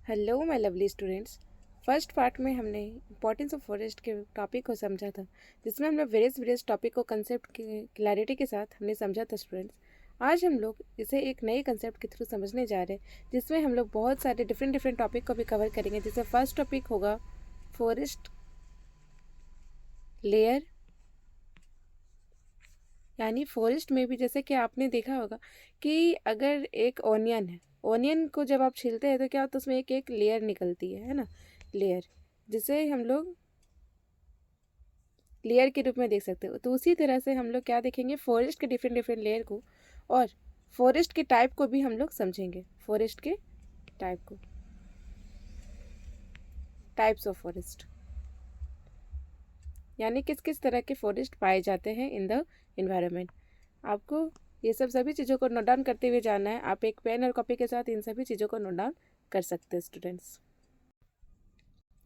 Hello my lovely students. First part में हमने importance of forest के टॉपिक को समझा था, जिसमें हमने वेरियस टॉपिक को कंसेप्ट की क्लैरिटी के साथ हमने समझा था स्टूडेंट्स। आज हम लोग इसे एक नए कंसेप्ट के थ्रू समझने जा रहे हैं, जिसमें हम लोग बहुत सारे डिफरेंट टॉपिक को भी कवर करेंगे। जिसमें फर्स्ट टॉपिक होगा फॉरेस्ट लेयर, यानी फॉरेस्ट में भी जैसे कि आपने देखा होगा कि अगर एक ऑनियन है, ऑनियन को जब आप छीलते हैं तो क्या होता है, उसमें एक एक लेयर निकलती है ना, लेयर, जिसे हम लोग लेयर के रूप में देख सकते हो। तो उसी तरह से हम लोग क्या देखेंगे, फॉरेस्ट के डिफरेंट लेयर को, और फॉरेस्ट के टाइप को भी हम लोग समझेंगे। फॉरेस्ट के टाइप को, टाइप्स ऑफ फॉरेस्ट, यानी किस किस तरह के फॉरेस्ट पाए जाते हैं इन द इन्वायरमेंट। आपको ये सभी चीज़ों को नोट डाउन करते हुए जाना है। आप एक पेन और कॉपी के साथ इन सभी चीज़ों को नोट डाउन कर सकते हैं स्टूडेंट्स।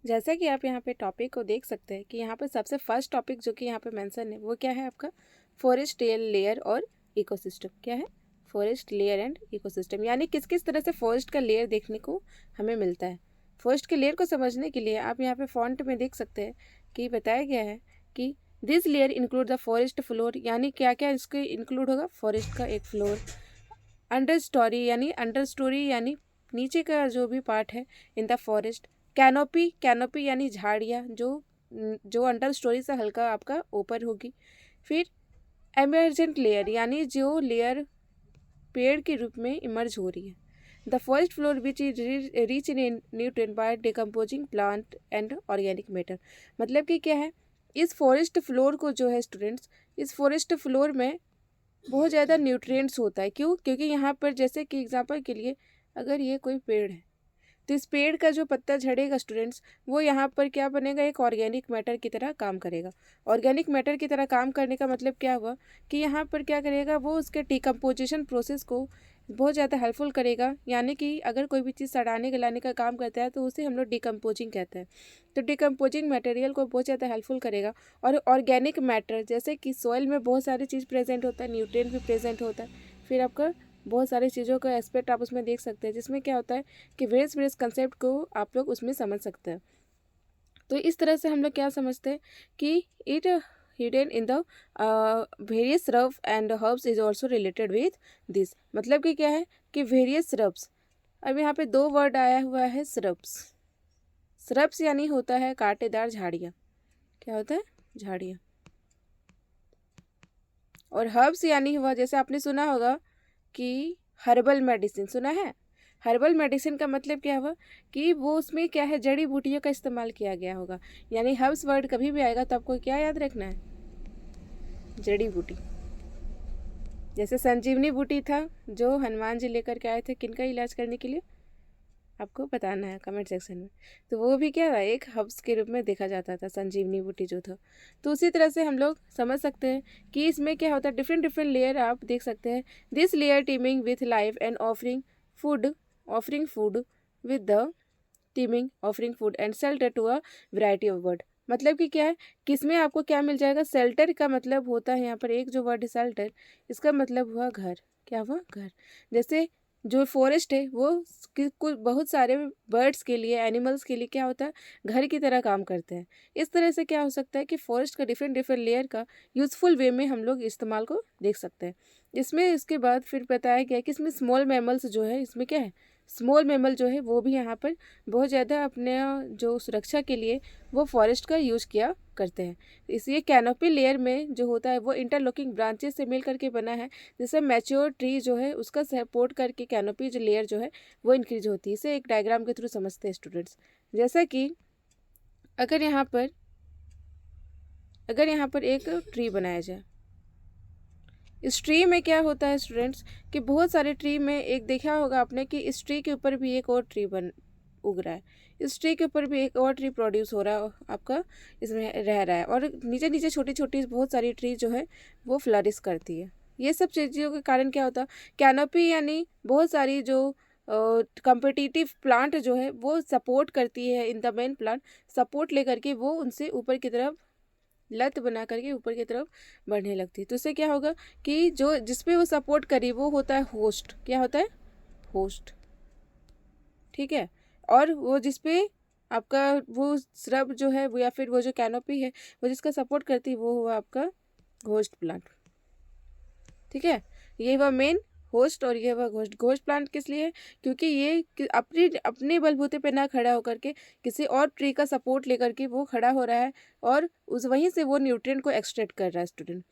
जैसा कि आप यहाँ पे टॉपिक को देख सकते हैं कि यहाँ पे सबसे फर्स्ट टॉपिक जो कि यहाँ पे मेंशन है वो क्या है आपका, फॉरेस्ट लेयर और इकोसिस्टम। क्या है, फॉरेस्ट लेयर एंड इकोसिस्टम, यानी किस किस तरह से फॉरेस्ट का लेयर देखने को हमें मिलता है। फॉरेस्ट के लेयर को समझने के लिए आप यहाँ पे फॉन्ट में देख सकते हैं कि बताया गया है कि this layer include the forest floor, यानी क्या क्या इसके इंक्लूड होगा, फॉरेस्ट का एक फ्लोर, अंडर स्टोरी यानी नीचे का जो भी पार्ट है इन द फॉरेस्ट, कैनोपी यानी झाड़ियाँ जो अंडर स्टोरी से हल्का आपका ऊपर होगी। फिर एमर्जेंट लेयर, यानी जो लेयर पेड़ के रूप में इमर्ज हो रही है। The forest floor which is rich in nutrient by decomposing plant and organic matter. मतलब कि क्या है, इस फॉरेस्ट फ्लोर को जो है स्टूडेंट्स, इस फॉरेस्ट फ्लोर में बहुत ज़्यादा न्यूट्रिएंट्स होता है। क्यों? क्योंकि यहाँ पर जैसे कि एग्जांपल के लिए अगर ये कोई पेड़ है तो इस पेड़ का जो पत्ता झड़ेगा स्टूडेंट्स, वो यहाँ पर क्या बनेगा, एक ऑर्गेनिक मैटर की तरह काम करेगा। ऑर्गेनिक मैटर की तरह काम करने का मतलब क्या हुआ कि यहाँ पर क्या करेगा, वो उसके डिकम्पोजिशन प्रोसेस को बहुत ज़्यादा हेल्पफुल करेगा। यानी कि अगर कोई भी चीज़ सड़ाने गलाने का काम करता है तो उसे हम लोग डिकम्पोजिंग कहते हैं। तो डिकम्पोजिंग मटेरियल को बहुत ज़्यादा हेल्पफुल करेगा। और ऑर्गेनिक मैटर जैसे कि सॉइल में बहुत सारी चीज़ प्रेजेंट होता है, न्यूट्रिएंट भी प्रेजेंट होता है। फिर आपका बहुत सारी चीज़ों का एस्पेक्ट आप उसमें देख सकते हैं, जिसमें क्या होता है कि वेरियस कंसेप्ट को आप लोग उसमें समझ सकते हैं। तो इस तरह से हम लोग क्या समझते हैं कि it hidden in the various rough and herbs is also related with this. मतलब कि क्या है कि वेरियस रब्स, अब यहाँ पे दो वर्ड आया हुआ है, श्रब्स। श्रब्स यानी होता है कांटेदार झाड़ियाँ। क्या होता है? झाड़ियाँ। और हर्ब्स यानी हुआ, जैसे आपने सुना होगा कि हर्बल मेडिसिन, सुना है? हर्बल मेडिसिन का मतलब क्या हुआ कि वो उसमें क्या है, जड़ी बूटियों का इस्तेमाल किया गया होगा। यानी हर्ब्स वर्ड कभी भी आएगा तो आपको क्या याद रखना है, जड़ी बूटी। जैसे संजीवनी बूटी था जो हनुमान जी लेकर के आए थे किनका इलाज करने के लिए, आपको बताना है कमेंट सेक्शन में। तो वो भी क्या था, एक हर्ब्स के रूप में देखा जाता था संजीवनी बूटी जो था। तो उसी तरह से हम लोग समझ सकते हैं कि इसमें क्या होता है, डिफरेंट लेयर आप देख सकते हैं। This layer teeming with life and offering food with the teeming offering food and shelter to a variety of bird. मतलब कि क्या है, किसमें आपको क्या मिल जाएगा, शेल्टर का मतलब होता है यहाँ पर एक जो वर्ड शेल्टर, इसका मतलब हुआ घर। क्या हुआ? घर। जैसे जो फॉरेस्ट है वो कुछ बहुत सारे बर्ड्स के लिए, एनिमल्स के लिए क्या होता है, घर की तरह काम करते हैं। इस तरह से क्या हो सकता है कि फॉरेस्ट का डिफरेंट लेयर का यूजफुल वे में हम लोग इस्तेमाल को देख सकते हैं। इसमें इसके बाद फिर बताया गया कि इसमें स्मॉल मैमल्स जो है, इसमें क्या है, स्मॉल मैमल जो है वो भी यहाँ पर बहुत ज़्यादा अपने जो सुरक्षा के लिए वो फॉरेस्ट का यूज किया करते हैं। इसलिए कैनोपी लेयर में जो होता है वो इंटरलॉकिंग ब्रांचेस से मिल करके बना है, जिससे मैच्योर ट्री जो है उसका सपोर्ट करके कैनोपी जो लेयर जो है वो इंक्रीज होती है। इसे एक डायग्राम के थ्रू समझते हैं स्टूडेंट्स। जैसा कि अगर यहाँ पर एक ट्री बनाया जाए, इस ट्री में क्या होता है स्टूडेंट्स कि बहुत सारे ट्री में एक देखा होगा आपने कि इस ट्री के ऊपर भी एक और ट्री उग रहा है, इस ट्री के ऊपर भी एक और ट्री प्रोड्यूस हो रहा है, आपका इसमें रह रहा है। और नीचे नीचे छोटी छोटी बहुत सारी ट्री जो है वो फ्लरिश करती है। ये सब चीज़ों के कारण क्या होता है, कैनोपी यानी बहुत सारी जो कम्पिटिटिव प्लांट जो है वो सपोर्ट करती है in the main plant, support लेकर के वो उनसे ऊपर की तरफ लत बना करके ऊपर की तरफ बढ़ने लगती है। तो इससे क्या होगा कि जो जिसपे वो सपोर्ट करी वो होता है होस्ट। क्या होता है? होस्ट। ठीक है। और वो जिस पे आपका वो श्रब जो है वो या फिर वो जो कैनोपी है वो जिसका सपोर्ट करती है वो हुआ आपका घोस्ट प्लांट। ठीक है, ये हुआ मेन होस्ट और ये हुआ घोस्ट। घोस्ट प्लांट किस लिए है? क्योंकि ये अपनी अपने बलबूते पे ना खड़ा होकर के किसी और ट्री का सपोर्ट लेकर के वो खड़ा हो रहा है और उस वहीं से वो न्यूट्रिएंट को एक्सट्रैक्ट कर रहा है student.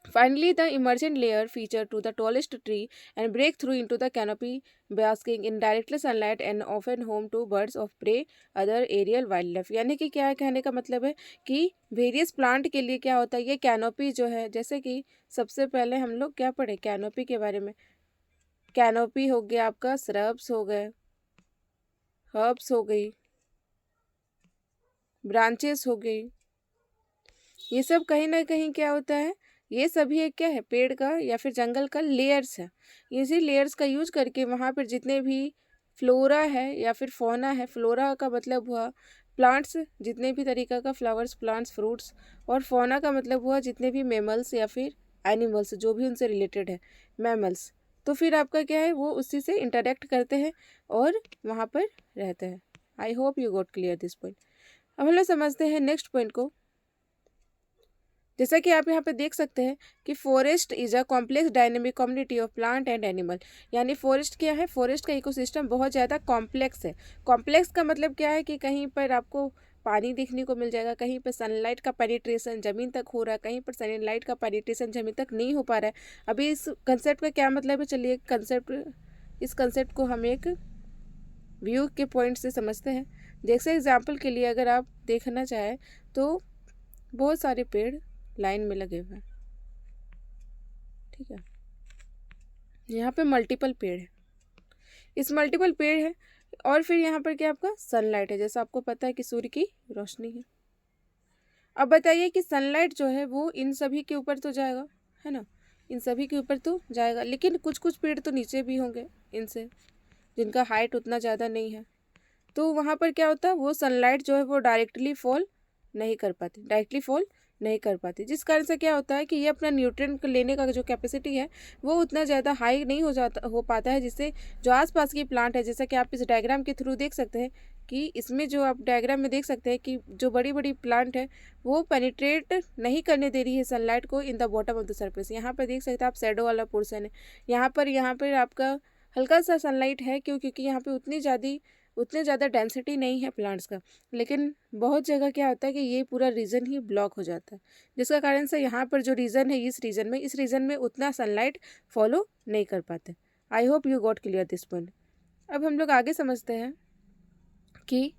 Finally, the emergent layer feature to the tallest tree and break through into the canopy, basking in direct sunlight and often home to birds of prey, other aerial wildlife। यानी कि क्या है, कहने का मतलब है कि वेरियस प्लांट के लिए क्या होता है, ये कैनोपी जो है, जैसे कि सबसे पहले हम लोग क्या पढ़े कैनोपी के बारे में। कैनोपी हो गया आपका, श्रब्स हो गए, हर्ब्स हो गई, ब्रांचेस हो गई, ये सब कहीं ना कहीं क्या होता है, ये सभी एक क्या है, पेड़ का या फिर जंगल का लेयर्स है। इसी लेयर्स का यूज करके वहाँ पर जितने भी फ्लोरा है या फिर फौना है, फ्लोरा का मतलब हुआ प्लांट्स, जितने भी तरीका का फ्लावर्स, प्लांट्स, फ्रूट्स, और फौना का मतलब हुआ जितने भी मेमल्स या फिर एनिमल्स जो भी उनसे रिलेटेड है, मैमल्स। तो फिर आपका क्या है, वो उसी से इंटरेक्ट करते हैं और वहाँ पर रहते हैं। आई hope you got clear this point. अब हम लोग समझते हैं नेक्स्ट पॉइंट को। जैसा कि आप यहाँ पे देख सकते हैं कि forest is a complex dynamic community of plant and animal. यानी फॉरेस्ट क्या है, फॉरेस्ट का इकोसिस्टम बहुत ज़्यादा कॉम्प्लेक्स है। कॉम्प्लेक्स का मतलब क्या है कि कहीं पर आपको पानी देखने को मिल जाएगा, कहीं पर सनलाइट का पेनिट्रेशन ज़मीन तक हो रहा है, कहीं पर सनलाइट का पेनिट्रेशन ज़मीन तक नहीं हो पा रहा है। अभी इस कंसेप्ट का क्या मतलब है, चलिए इस कंसेप्ट को हम एक व्यू के पॉइंट से समझते हैं। जैसे एग्जाम्पल के लिए अगर आप देखना चाहें तो बहुत सारे पेड़ लाइन में लगे हुए हैं, ठीक है, यहाँ पे मल्टीपल पेड़ है, इस मल्टीपल पेड़ है और फिर यहाँ पर क्या आपका सनलाइट है, जैसा आपको पता है कि सूर्य की रोशनी है। अब बताइए कि सनलाइट जो है वो इन सभी के ऊपर तो जाएगा, है ना, इन सभी के ऊपर तो जाएगा, लेकिन कुछ कुछ पेड़ तो नीचे भी होंगे इनसे, जिनका हाइट उतना ज़्यादा नहीं है। तो वहाँ पर क्या होता है, वो सनलाइट जो है वो डायरेक्टली फॉल नहीं कर पाती, जिस कारण से क्या होता है कि ये अपना न्यूट्रिएंट लेने का जो कैपेसिटी है वो उतना ज़्यादा हाई नहीं हो पाता है, जिससे जो आसपास की प्लांट है, जैसा कि आप इस डायग्राम के थ्रू देख सकते हैं कि इसमें जो आप डायग्राम में देख सकते हैं कि जो बड़ी बड़ी प्लांट है वो पेनिट्रेट नहीं करने दे रही है सनलाइट को in the bottom of the surface. यहाँ पर देख सकते हैं आप शेडो वाला पोर्सन है, यहाँ पर आपका हल्का सा सनलाइट है, क्योंकि यहाँ पे उतने ज़्यादा डेंसिटी नहीं है प्लांट्स का, लेकिन बहुत जगह क्या होता है कि ये पूरा रीजन ही ब्लॉक हो जाता है, जिसका कारण से यहाँ पर जो रीजन है, इस रीजन में उतना सनलाइट फॉलो नहीं कर पाते। आई hope you got clear this point. अब हम लोग आगे समझते हैं कि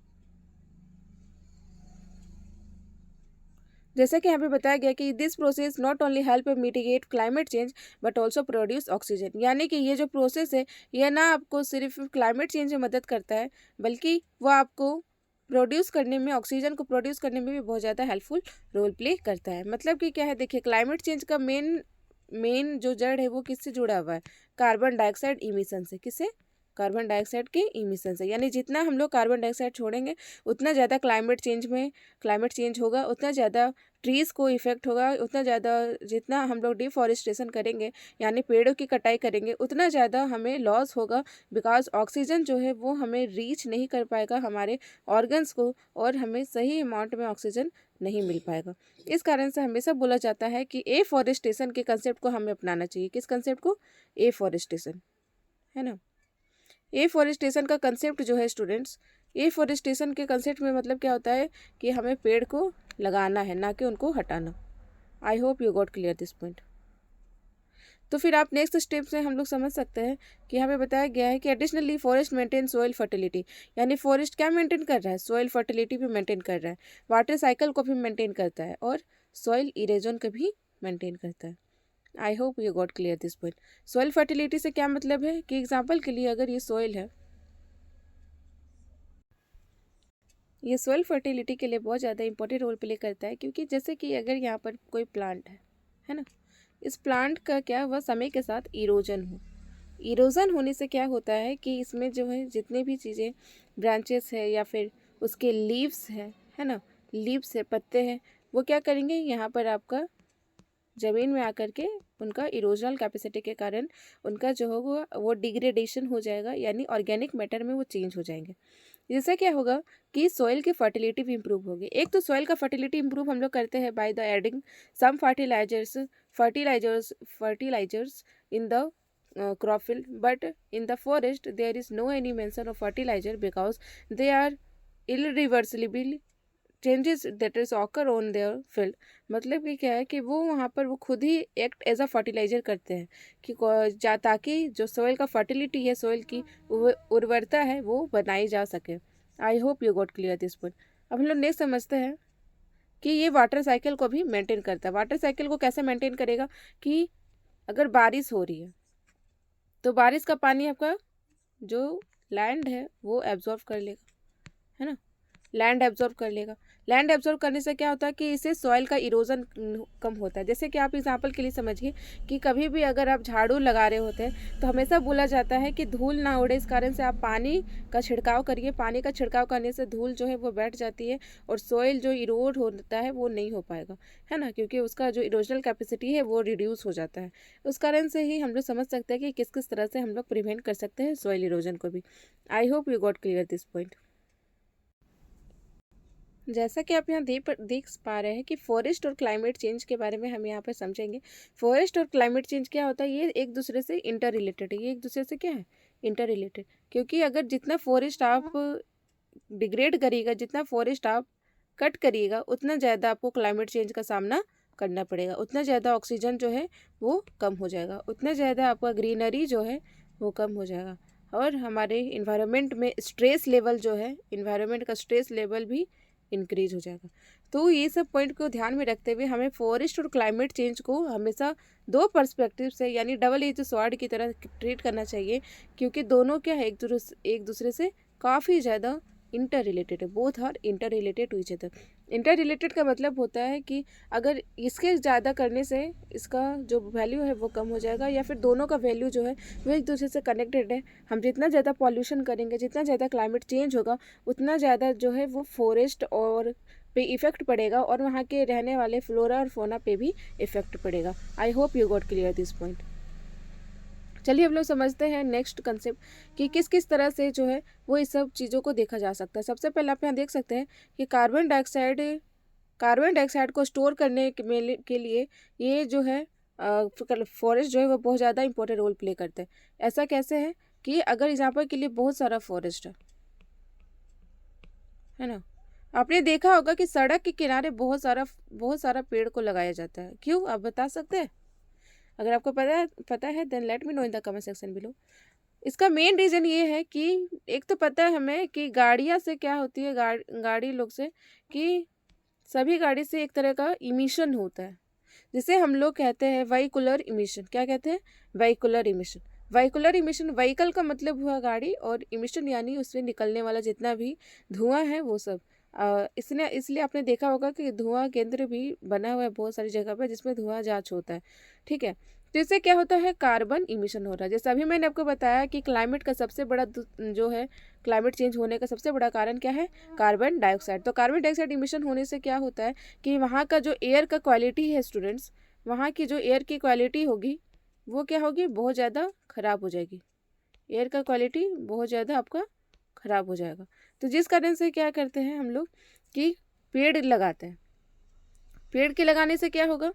जैसा कि यहाँ पे बताया गया कि this process not only help mitigate climate change but also produce oxygen. यानी कि ये जो प्रोसेस है ये ना आपको सिर्फ क्लाइमेट चेंज में मदद करता है, बल्कि वो आपको प्रोड्यूस करने में, ऑक्सीजन को प्रोड्यूस करने में भी बहुत ज़्यादा हेल्पफुल रोल प्ले करता है। मतलब कि क्या है, देखिए क्लाइमेट चेंज का मेन जो जड़ है वो किससे जुड़ा हुआ है, कार्बन डाइऑक्साइड इमिशन से। किससे? कार्बन डाइऑक्साइड के इमिशन से। यानी जितना हम लोग कार्बन डाइऑक्साइड छोड़ेंगे उतना ज़्यादा क्लाइमेट चेंज होगा, उतना ज़्यादा ट्रीज़ को इफेक्ट होगा, उतना ज़्यादा जितना हम लोग डिफॉरेस्टेशन करेंगे यानी पेड़ों की कटाई करेंगे उतना ज़्यादा हमें लॉस होगा, बिकॉज ऑक्सीजन जो है वो हमें रीच नहीं कर पाएगा हमारे ऑर्गन्स को, और हमें सही अमाउंट में ऑक्सीजन नहीं मिल पाएगा। इस कारण से हमेशा बोला जाता है कि एफॉरेस्टेशन के कंसेप्ट को हमें अपनाना चाहिए। किस कंसेप्ट को? एफॉरेस्टेशन, है ना। एफॉरेस्टेशन का कंसेप्ट जो है स्टूडेंट्स, एफॉरेस्टेशन के कंसेप्ट में मतलब क्या होता है कि हमें पेड़ को लगाना है, ना कि उनको हटाना। आई hope you got clear this point. तो फिर आप नेक्स्ट स्टेप से हम लोग समझ सकते हैं कि हमें बताया गया है कि additionally forest maintain soil fertility. यानी फॉरेस्ट क्या मेंटेन कर रहा है? सॉइल फर्टिलिटी भी मेंटेन कर रहा है, वाटर साइकिल को भी मेंटेन करता है और सॉइल इरोजन को भी मेंटेन करता है। आई hope you got clear this point. Soil fertility से क्या मतलब है कि एग्जाम्पल के लिए अगर ये सॉइल है, ये सॉइल फर्टिलिटी के लिए बहुत ज़्यादा इंपॉर्टेंट रोल प्ले करता है, क्योंकि जैसे कि अगर यहाँ पर कोई प्लांट है ना, इस प्लांट का क्या हुआ, समय के साथ इरोजन होने से क्या होता है कि इसमें जो है जितने भी चीज़ें ब्रांचेस है या फिर उसके लीव्स है ना, लीव्स है, पत्ते हैं, वो क्या करेंगे, यहाँ पर आपका ज़मीन में आकर के उनका इरोजनल कैपेसिटी के कारण उनका जो होगा वो डिग्रेडेशन हो जाएगा, यानी ऑर्गेनिक मैटर में वो चेंज हो जाएंगे। जिससे क्या होगा कि सॉइल की फर्टिलिटी भी इंप्रूव होगी। एक तो सॉइल का फर्टिलिटी इंप्रूव हम लोग करते हैं by the adding some fertilizers in the crop field, but in the forest there is no any mention of fertilizer because they are irreversible changes that is occur on their field. मतलब कि क्या है कि वो वहाँ पर वो खुद ही एक्ट एज अ फर्टिलाइजर करते हैं कि ताकि जो सॉइल का फर्टिलिटी है, सॉइल की उर्वरता है, वो बनाई जा सके। आई hope you got clear this point. अब हम लोग नेक्स्ट समझते हैं कि ये वाटर साइकिल को भी मेंटेन करता है। वाटर साइकिल को कैसे मेंटेन करेगा कि अगर बारिश हो रही है तो बारिश का पानी आपका जो लैंड है वो एब्जॉर्ब कर लेगा, है ना, लैंड एब्जॉर्ब कर लेगा। लैंड एब्जॉर्ब करने से क्या होता है कि इससे सॉइल का इरोजन कम होता है। जैसे कि आप एग्जांपल के लिए समझिए कि कभी भी अगर आप झाड़ू लगा रहे होते हैं तो हमेशा बोला जाता है कि धूल ना उड़े, इस कारण से आप पानी का छिड़काव करिए। पानी का छिड़काव करने से धूल जो है वो बैठ जाती है और सॉइल जो इरोड होता है वो नहीं हो पाएगा, है ना, क्योंकि उसका जो इरोजनल कैपेसिटी है वो रिड्यूस हो जाता है। उस कारण से ही हम लोग समझ सकते हैं कि किस किस तरह से हम लोग प्रिवेंट कर सकते हैं सॉइल इरोजन को भी। आई hope you got clear this point. जैसा कि आप यहाँ देख पा रहे हैं कि फॉरेस्ट और क्लाइमेट चेंज के बारे में हम यहाँ पर समझेंगे। फॉरेस्ट और क्लाइमेट चेंज क्या होता है, ये एक दूसरे से इंटर रिलेटेड है। ये एक दूसरे से क्या है, इंटर रिलेटेड। क्योंकि अगर जितना फॉरेस्ट आप डिग्रेड करिएगा, जितना फॉरेस्ट आप कट करिएगा, उतना ज़्यादा आपको क्लाइमेट चेंज का सामना करना पड़ेगा, उतना ज़्यादा ऑक्सीजन जो है वो कम हो जाएगा, उतना ज़्यादा आपका ग्रीनरी जो है वो कम हो जाएगा और हमारे इन्वायरमेंट में स्ट्रेस लेवल जो है, इन्वायरमेंट का स्ट्रेस लेवल भी इंक्रीज हो जाएगा। तो ये सब पॉइंट को ध्यान में रखते हुए हमें फॉरेस्ट और क्लाइमेट चेंज को हमेशा दो पर्सपेक्टिव से, यानी डबल एज स्वॉर्ड की तरह ट्रीट करना चाहिए, क्योंकि दोनों क्या है, एक दूसरे से काफ़ी ज़्यादा इंटर रिलेटेड है। Both are interrelated to each other. Interrelated का मतलब होता है कि अगर इसके ज़्यादा करने से इसका जो वैल्यू है वो कम हो जाएगा, या फिर दोनों का वैल्यू जो है वो एक दूसरे से कनेक्टेड है। हम जितना ज़्यादा पॉल्यूशन करेंगे, जितना ज़्यादा क्लाइमेट चेंज होगा, उतना ज़्यादा जो है वो फॉरेस्ट और पे इफ़ेक्ट पड़ेगा और वहाँ के रहने वाले फ्लोरा और फोना पे भी इफ़ेक्ट पड़ेगा। आई hope you got clear this point. चलिए हम लोग समझते हैं नेक्स्ट कंसेप्ट कि किस किस तरह से जो है वो इस सब चीज़ों को देखा जा सकता है। सबसे पहले आप यहाँ देख सकते हैं कि कार्बन डाइऑक्साइड को स्टोर करने के लिए ये जो है फॉरेस्ट जो है वो बहुत ज़्यादा इंपॉर्टेंट रोल प्ले करते हैं। ऐसा कैसे है कि अगर एग्जाम्पल के लिए बहुत सारा फॉरेस्ट है ना, आपने देखा होगा कि सड़क के किनारे बहुत सारा पेड़ को लगाया जाता है। क्यों, आप बता सकते हैं? अगर आपको पता है then let me know in the comment section below. इसका मेन रीज़न ये है कि एक तो पता है हमें कि गाड़ियाँ से क्या होती है, गाड़ी लोग से, कि सभी गाड़ी से एक तरह का इमिशन होता है, जिसे हम लोग कहते हैं व्हीकुलर इमिशन। क्या कहते हैं? Vehicular emission. Vehicular emission, vehicle का मतलब हुआ गाड़ी, और इमिशन यानी उसमें निकलने वाला जितना भी धुआं है वो सब। इसलिए आपने देखा होगा कि धुआं केंद्र भी बना हुआ है बहुत सारी जगह पर, जिसमें धुआं जांच होता है। ठीक है, तो इससे क्या होता है, कार्बन इमिशन हो रहा है। जैसे अभी मैंने आपको बताया कि क्लाइमेट का सबसे बड़ा जो है, क्लाइमेट चेंज होने का सबसे बड़ा कारण क्या है, कार्बन डाइऑक्साइड। तो कार्बन डाइऑक्साइड इमिशन होने से क्या होता है कि वहाँ का जो एयर का क्वालिटी है स्टूडेंट्स, वहाँ की जो एयर की क्वालिटी होगी वो क्या होगी, बहुत ज़्यादा ख़राब हो जाएगी। एयर का क्वालिटी बहुत ज़्यादा आपका ख़राब हो जाएगा। तो जिस कारण से क्या करते हैं हम लोग कि पेड़ लगाते हैं। पेड़ के लगाने से क्या होगा,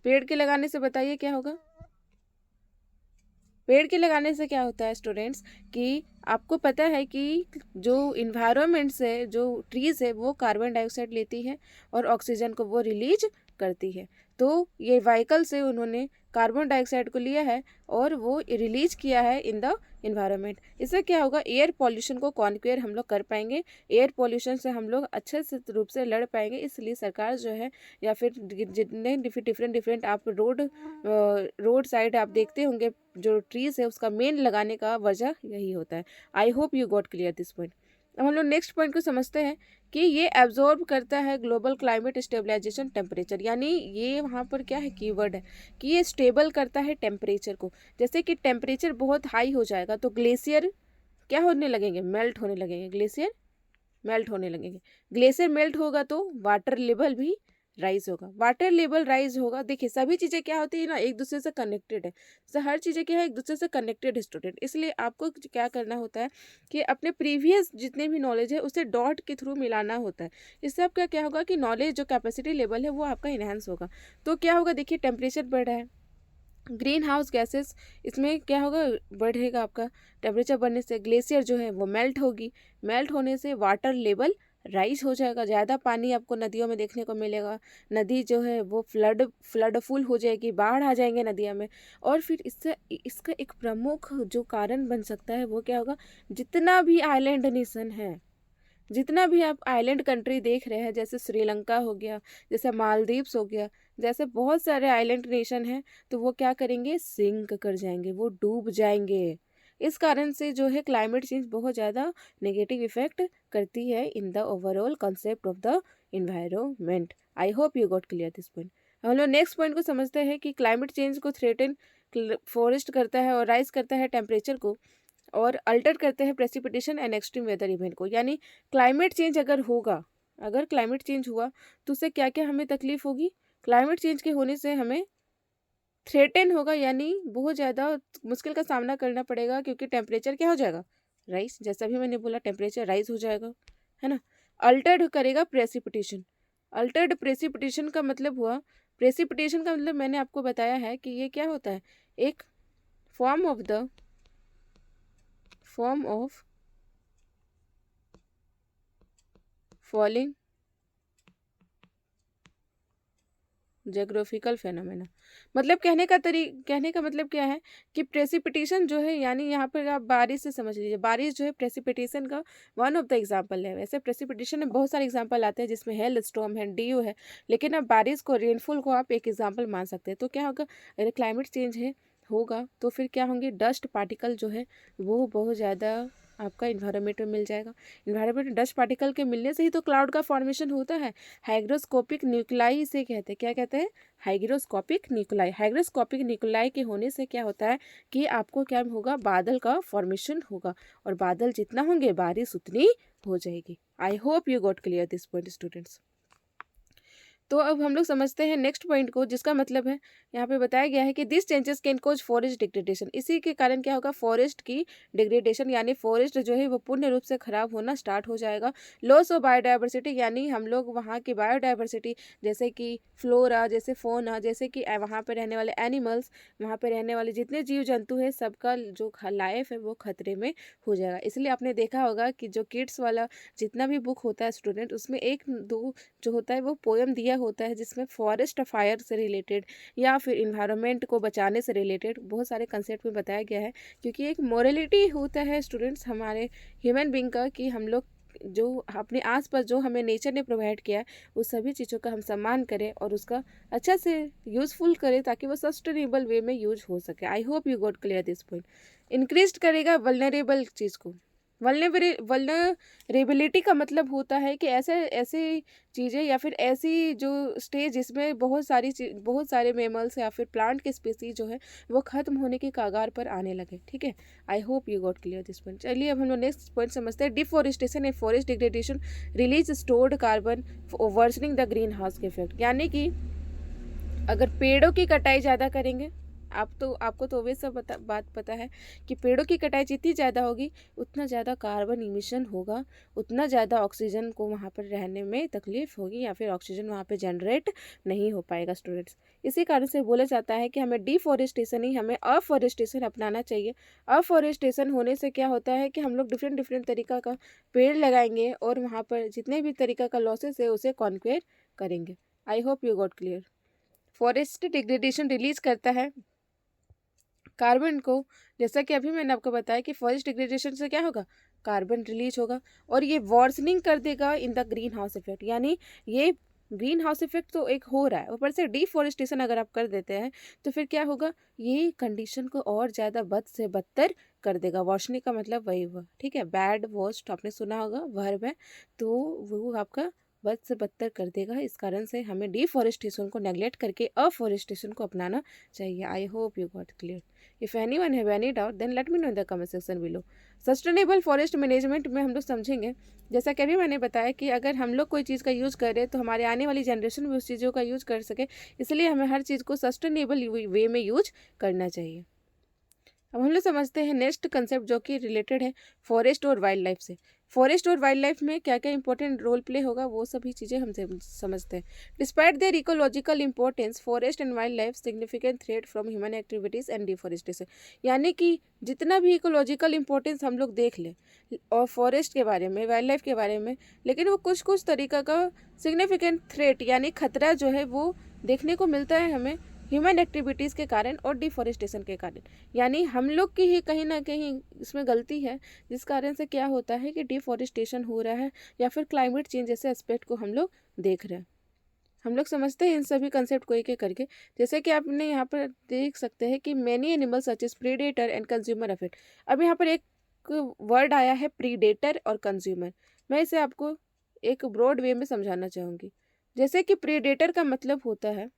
पेड़ के लगाने से बताइए क्या होगा? पेड़ के लगाने से क्या होता है स्टूडेंट्स कि आपको पता है कि जो इन्वायरमेंट से जो ट्रीज़ है वो कार्बन डाइऑक्साइड लेती है और ऑक्सीजन को वो रिलीज करती है। तो ये व्हीकल से उन्होंने कार्बन डाइऑक्साइड को लिया है और वो रिलीज किया है इन द इन्वायरमेंट। इससे क्या होगा, एयर पॉल्यूशन को कॉन्क्वेयर हम लोग कर पाएंगे, एयर पॉल्यूशन से हम लोग अच्छे से रूप से लड़ पाएंगे। इसलिए सरकार जो है, या फिर जितने डिफरेंट आप रोड साइड आप देखते होंगे जो ट्रीज़ है, उसका मेन लगाने का वजह यही होता है। आई hope you got clear this point. अब हम लोग नेक्स्ट पॉइंट को समझते हैं कि ये एब्जॉर्ब करता है ग्लोबल क्लाइमेट स्टेबलाइजेशन टेम्परेचर, यानी ये वहाँ पर क्या है, कीवर्ड है कि ये स्टेबल करता है टेम्परेचर को। जैसे कि टेम्परेचर बहुत हाई हो जाएगा तो ग्लेशियर क्या होने लगेंगे, मेल्ट होने लगेंगे। ग्लेशियर मेल्ट होने लगेंगे। ग्लेशियर मेल्ट होगा तो वाटर लेवल भी राइज होगा, वाटर लेवल राइज होगा। देखिए सभी चीज़ें क्या होती है ना, एक दूसरे से कनेक्टेड है। तो हर चीज़ें क्या है, एक दूसरे से कनेक्टेड है स्टूडेंट। इसलिए आपको क्या करना होता है कि अपने प्रीवियस जितने भी नॉलेज है उसे डॉट के थ्रू मिलाना होता है। इससे आपका क्या होगा कि नॉलेज जो कैपेसिटी लेवल है वो आपका इन्हेंस होगा। तो क्या होगा, देखिए टेम्परेचर बढ़ रहा है, ग्रीन हाउस गैसेस इसमें क्या होगा, बढ़ेगा आपका। टेम्परेचर बढ़ने से ग्लेशियर जो है वो मेल्ट होगी, मेल्ट होने से वाटर लेवल राइज हो जाएगा, ज़्यादा पानी आपको नदियों में देखने को मिलेगा। नदी जो है वो फ्लडफुल हो जाएगी, बाढ़ आ जाएंगे नदियों में। और फिर इससे इसका एक प्रमुख जो कारण बन सकता है वो क्या होगा, जितना भी आइलैंड नेशन है, जितना भी आप आइलैंड कंट्री देख रहे हैं, जैसे श्रीलंका हो गया, जैसे मालदीव्स हो गया, जैसे बहुत सारे आइलैंड नेशन हैं, तो वो क्या करेंगे, सिंक कर जाएंगे, वो डूब जाएंगे। इस कारण से जो है क्लाइमेट चेंज बहुत ज़्यादा नेगेटिव इफेक्ट करती है in the overall concept of the environment. I hope you got clear this point. हम लोग नेक्स्ट पॉइंट को समझते हैं कि क्लाइमेट चेंज को थ्रेटन फॉरेस्ट करता है और राइज करता है टेम्परेचर को, और अल्टर करते हैं precipitation and extreme weather event को। यानी क्लाइमेट चेंज अगर होगा, अगर क्लाइमेट चेंज हुआ तो उससे क्या क्या हमें तकलीफ होगी, क्लाइमेट चेंज के होने से हमें थ्रेटन होगा, यानी बहुत ज़्यादा मुश्किल का सामना करना पड़ेगा, क्योंकि टेम्परेचर क्या हो जाएगा, राइज, जैसा भी मैंने बोला टेम्परेचर राइज हो जाएगा, है ना। अल्टर्ड करेगा प्रेसिपिटेशन, अल्टर्ड प्रेसिपिटेशन का मतलब हुआ, प्रेसिपिटेशन का मतलब मैंने आपको बताया है कि ये क्या होता है, एक form of falling geographical phenomena. मतलब कहने का मतलब क्या है कि प्रेसिपिटेशन जो है, यानी यहाँ पर आप बारिश से समझ लीजिए, बारिश जो है प्रेसिपिटेशन का वन ऑफ द एग्जांपल है। वैसे प्रेसिपिटेशन में बहुत सारे एग्जांपल आते हैं, जिसमें हेल स्टॉर्म है, ड्यू है, लेकिन अब बारिश को, रेनफॉल को आप एक एग्जाम्पल मान सकते हैं। तो क्या होगा, अगर क्लाइमेट चेंज है होगा तो फिर क्या होंगे, डस्ट पार्टिकल जो है वो बहुत ज़्यादा आपका इन्वायरमेंट में मिल जाएगा। इन्वायरमेंट में डस्ट पार्टिकल के मिलने से ही तो क्लाउड का फॉर्मेशन होता है। हाइग्रोस्कोपिक न्यूक्लाई इसे कहते हैं, क्या कहते हैं, हाइग्रोस्कोपिक न्यूक्लाई। हाइग्रोस्कोपिक न्यूक्लाई के होने से क्या होता है कि आपको क्या होगा, बादल का फॉर्मेशन होगा, और बादल जितना होंगे बारिश उतनी हो जाएगी। आई hope you got clear this point students. तो अब हम लोग समझते हैं नेक्स्ट पॉइंट को, जिसका मतलब है यहाँ पे बताया गया है कि this changes can cause forest degradation. इसी के कारण क्या होगा, फॉरेस्ट की डिग्रेडेशन, यानी फॉरेस्ट जो है वो पूर्ण रूप से खराब होना स्टार्ट हो जाएगा। लॉस ऑफ बायोडाइवर्सिटी, यानी हम लोग वहाँ की बायोडाइवर्सिटी, जैसे कि फ्लोरा, जैसे फोना, जैसे कि वहाँ पर रहने वाले एनिमल्स, वहाँ पर रहने वाले जितने जीव जंतु है, सबका जो लाइफ है वो खतरे में हो जाएगा। इसलिए आपने देखा होगा कि जो किड्स वाला जितना भी बुक होता है स्टूडेंट, उसमें एक दो जो होता है वो पोएम दिया होता है, जिसमें फॉरेस्ट फायर से रिलेटेड या फिर इन्वायरमेंट को बचाने से रिलेटेड बहुत सारे कंसेप्ट में बताया गया है। क्योंकि एक मोरलिटी होता है स्टूडेंट्स हमारे ह्यूमन बींग का, कि हम लोग जो अपने आसपास जो हमें नेचर ने प्रोवाइड किया है उस सभी चीज़ों का हम सम्मान करें और उसका अच्छा से यूज़फुल करें, ताकि वो सस्टेनेबल वे में यूज हो सके। आई hope you got clear this point. Increase करेगा वल्नरेबल चीज़ को। वल्नरेबिलिटी का मतलब होता है कि ऐसी चीज़ें या फिर ऐसी जो स्टेज जिसमें बहुत सारे मेमल्स या फिर प्लांट के स्पीसीज जो है वो ख़त्म होने की कगार पर आने लगे। ठीक है, आई hope you got clear this point. चलिए अब हम लोग नेक्स्ट पॉइंट समझते हैं, deforestation and forest degradation release stored carbon worsening the green house के इफेक्ट। यानी कि अगर पेड़ों की कटाई ज़्यादा करेंगे, आपको तो वे सब बात पता है कि पेड़ों की कटाई जितनी ज़्यादा होगी उतना ज़्यादा कार्बन इमिशन होगा, उतना ज़्यादा ऑक्सीजन को वहाँ पर रहने में तकलीफ होगी, या फिर ऑक्सीजन वहाँ पे जनरेट नहीं हो पाएगा स्टूडेंट्स। इसी कारण से बोला जाता है कि हमें डिफॉरेस्टेशन ही, हमें अफॉरेस्टेशन अपनाना चाहिए। अफॉरेस्टेशन होने से क्या होता है कि हम लोग डिफरेंट तरीका का पेड़ लगाएंगे और वहाँ पर जितने भी तरीका का लॉसेस है उसे कॉन्क्वेयर करेंगे। आई hope you got clear. Forest degradation release करता है कार्बन को, जैसा कि अभी मैंने आपको बताया कि फॉरेस्ट डिग्रेडेशन से क्या होगा, कार्बन रिलीज होगा, और ये वार्सनिंग कर देगा in the green house effect. यानी ये ग्रीन हाउस इफेक्ट तो एक हो रहा है, ऊपर से डिफॉरेस्टेशन अगर आप कर देते हैं तो फिर क्या होगा, ये कंडीशन को और ज़्यादा बद से बदतर कर देगा। वार्सनिंग का मतलब वही हुआ, ठीक है, बैड वर्स्ट आपने सुना होगा वर्ब है, तो वो आपका बद से बदतर कर देगा। इस कारण से हमें डिफॉरेस्टेशन को नेगलेक्ट करके अफॉरेस्टेशन को अपनाना चाहिए। आई hope you got clear. If anyone have any doubt, then let me know in the comment section below. Sustainable forest management में हम लोग समझेंगे, जैसा कि अभी मैंने बताया कि अगर हम लोग कोई चीज़ का यूज़ कर रहे हैं तो हमारे आने वाली जनरेशन भी उस चीज़ों का यूज़ कर सके, इसलिए हमें हर चीज़ को सस्टेनेबल वे में यूज करना चाहिए। अब हम लोग समझते हैं नेक्स्ट कंसेप्ट जो कि रिलेटेड है फॉरेस्ट और वाइल्ड लाइफ से। फॉरेस्ट और वाइल्ड लाइफ में क्या क्या इंपॉर्टेंट रोल प्ले होगा वो सभी चीज़ें हम समझते हैं। Despite there ecological importance, forest and wild life significant threat from human activities and deforestation. यानी कि जितना भी इकोलॉजिकल इंपॉर्टेंस हम लोग देख लें और फॉरेस्ट के बारे में, वाइल्ड लाइफ के बारे में, लेकिन वो कुछ कुछ तरीका का सिग्निफिकेंट थ्रेट यानी खतरा जो है वो देखने को मिलता है हमें ह्यूमन एक्टिविटीज़ के कारण और डिफॉरेस्टेशन के कारण। यानी हम लोग की ही कहीं ना कहीं इसमें गलती है, जिस कारण से क्या होता है कि डिफॉरेस्टेशन हो रहा है या फिर क्लाइमेट चेंज जैसे एस्पेक्ट को हम लोग देख रहे हैं। हम लोग समझते हैं इन सभी कंसेप्ट को एक एक करके। जैसे कि आपने यहाँ पर देख सकते हैं कि many animals such as predator and consumer affect. अब यहाँ पर एक वर्ड आया है प्रीडेटर और कंज्यूमर। मैं इसे आपको एक ब्रॉड वे में समझाना चाहूँगी। जैसे कि प्रीडेटर का मतलब होता है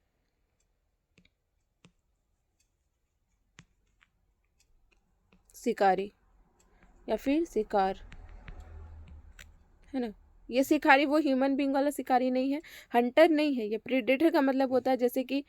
शिकारी या फिर शिकार, है ना। ये शिकारी वो ह्यूमन बींग वाला शिकारी नहीं है, हंटर नहीं है। ये प्रीडेटर का मतलब होता है जैसे कि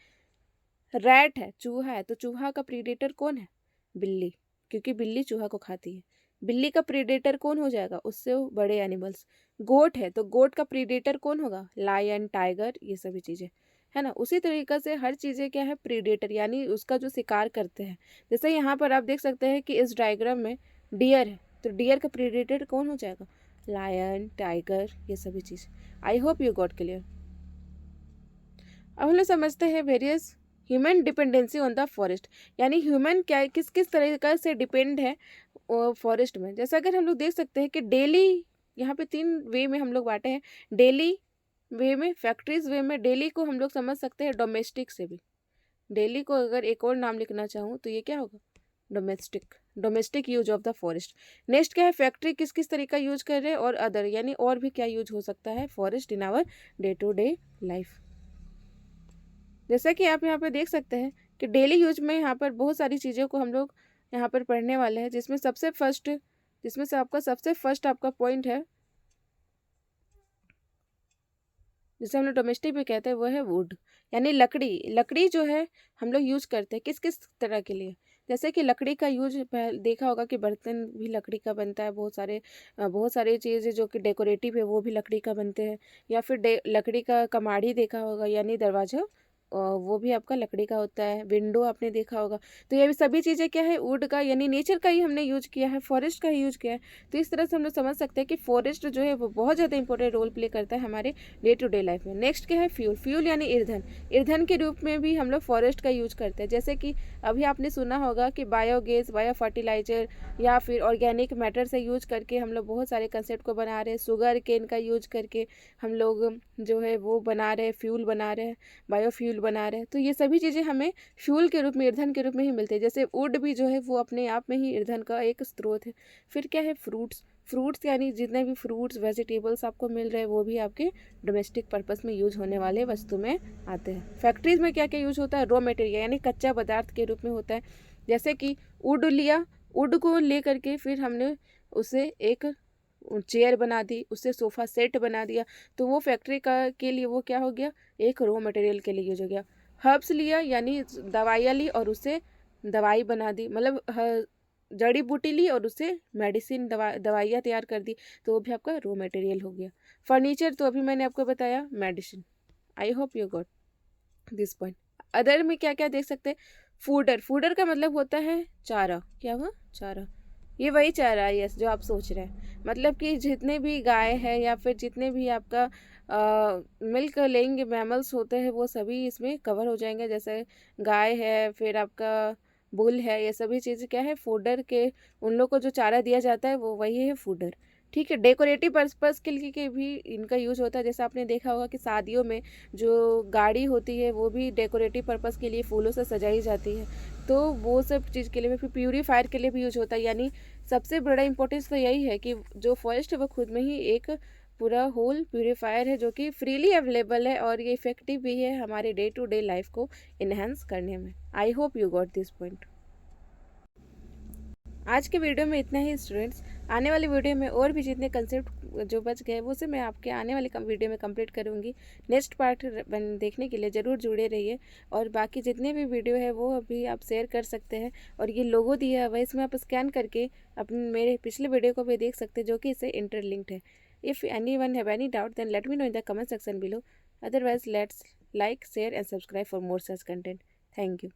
रैट है, चूहा है, तो चूहा का प्रीडेटर कौन है? बिल्ली, क्योंकि बिल्ली चूहा को खाती है। बिल्ली का प्रीडेटर कौन हो जाएगा? उससे बड़े एनिमल्स। गोट है तो गोट का प्रीडेटर कौन होगा? लायन, टाइगर, ये सभी चीज़ें, है ना। उसी तरीके से हर चीज़ें क्या है? प्रीडेटर, यानी उसका जो शिकार करते हैं। जैसे यहाँ पर आप देख सकते हैं कि इस डायग्राम में डियर है, तो डियर का प्रीडेटर कौन हो जाएगा? लायन, टाइगर, ये सभी चीज़। I hope you got clear. अब हम लोग समझते हैं various human dependency on the forest, यानी ह्यूमन क्या किस किस तरीके से डिपेंड है फॉरेस्ट में। जैसा अगर हम लोग देख सकते हैं कि डेली, यहाँ पे 3 वे में हम लोग बांटे हैं। डेली वे में, फैक्ट्रीज वे में। डेली को हम लोग समझ सकते हैं डोमेस्टिक से भी। डेली को अगर एक और नाम लिखना चाहूँ तो ये क्या होगा? Domestic, domestic use of the forest. Next क्या है? फैक्ट्री किस किस तरीका यूज कर रहे हैं, और अदर, यानी और भी क्या यूज हो सकता है forest in our day to day life. जैसा कि आप यहाँ पर देख सकते हैं कि डेली यूज में यहाँ पर बहुत सारी चीज़ों को हम लोग यहाँ पर पढ़ने वाले हैं, जिसमें से आपका सबसे फर्स्ट आपका पॉइंट है, जिसे हम लोग डोमेस्टिक भी कहते हैं, वो है वुड, यानी लकड़ी। लकड़ी जो है हम लोग यूज करते हैं किस किस तरह के लिए। जैसे कि लकड़ी का यूज देखा होगा कि बर्तन भी लकड़ी का बनता है, बहुत सारी चीज़ें जो कि डेकोरेटिव है वो भी लकड़ी का बनते हैं। या फिर लकड़ी का कमाड़ी देखा होगा, यानी दरवाजा, वो भी आपका लकड़ी का होता है। विंडो आपने देखा होगा। तो ये सभी चीज़ें क्या है? वुड का, यानी नेचर का ही हमने यूज किया है, फॉरेस्ट का ही यूज किया है। तो इस तरह से हम लोग समझ सकते हैं कि फॉरेस्ट जो है वो बहुत ज़्यादा इंपॉर्टेंट रोल प्ले करता है हमारे डे टू डे लाइफ में। नेक्स्ट क्या है? फ्यूल। फ्यूल यानी ईंधन। ईंधन के रूप में भी हम लोग फॉरेस्ट का यूज करते हैं। जैसे कि अभी आपने सुना होगा कि बायोगैस, बायो फर्टिलाइजर या फिर ऑर्गेनिक मैटर से यूज करके हम लोग बहुत सारे कंसेप्ट को बना रहे हैं। शुगर केन का यूज करके हम लोग जो है वो बना रहे हैं, फ्यूल बना रहे हैं, बायोफ्यूल बना रहे हैं। तो ये सभी चीज़ें हमें फ्यूल के रूप में, ईंधन के रूप में ही मिलती है। जैसे वुड भी जो है वो अपने आप में ही ईंधन का एक स्रोत है। फिर क्या है? फ्रूट्स। फ्रूट्स यानी जितने भी फ्रूट्स, वेजिटेबल्स आपको मिल रहे हैं वो भी आपके डोमेस्टिक पर्पस में यूज होने वाले वस्तु में आते हैं। फैक्ट्रीज में क्या क्या यूज होता है? रॉ मटेरियल, यानी कच्चा पदार्थ के रूप में होता है। जैसे कि वुड लिया, वुड को ले करके फिर हमने उसे एक चेयर बना दी, उससे सोफ़ा सेट बना दिया, तो वो फैक्ट्री का के लिए वो क्या हो गया? एक रॉ मटेरियल के लिए यूज हो गया। हर्ब्स लिया, यानी दवाइयाँ ली और उससे दवाई बना दी, मतलब जड़ी बूटी ली और उससे मेडिसिन, दवाइयाँ तैयार कर दी, तो वो भी आपका रॉ मटेरियल हो गया। फर्नीचर तो अभी मैंने आपको बताया, medicine. I hope you got this point. Other में क्या क्या देख सकते हैं? फूडर। फूडर का मतलब होता है चारा। क्या हुआ? चारा। ये वही चारा है, यस, जो आप सोच रहे हैं। मतलब कि जितने भी गाय है या फिर जितने भी आपका मिल्क लेंगे मैमल्स होते हैं वो सभी इसमें कवर हो जाएंगे। जैसे गाय है, फिर आपका बुल है, ये सभी चीज़ें क्या है? फूडर के, उन लोग को जो चारा दिया जाता है वो वही है फूडर। ठीक है। डेकोरेटिव पर्पस के लिए के भी इनका यूज होता है। जैसे आपने देखा होगा कि शादियों में जो गाड़ी होती है वो भी डेकोरेटिव पर्पस के लिए फूलों से सजाई जाती है, तो वो सब चीज़ के लिए भी। फिर प्यूरीफायर के लिए भी यूज होता है। यानी सबसे बड़ा इंपॉर्टेंस तो यही है कि जो फॉरेस्ट है वो खुद में ही एक पूरा होल प्यूरीफायर है, जो कि फ्रीली अवेलेबल है और ये इफेक्टिव भी है हमारे डे टू डे लाइफ को इन्हेंस करने में। आई hope you got this point. आज के वीडियो में इतना ही स्टूडेंट्स। आने वाली वीडियो में और भी जितने कंसेप्ट जो बच गए वो से मैं आपके आने वाली वीडियो में कंप्लीट करूँगी। नेक्स्ट पार्ट देखने के लिए ज़रूर जुड़े रहिए। और बाकी जितने भी वीडियो है वो अभी आप शेयर कर सकते हैं। और ये लोगो दिया हुआ है, इसमें आप स्कैन करके अपने मेरे पिछले वीडियो को भी देख सकते हैं जो कि इससे इंटरलिंक्ड है। If anyone have any doubt then let me know in the comment section below. Otherwise let's like, share and subscribe for more such content. Thank you.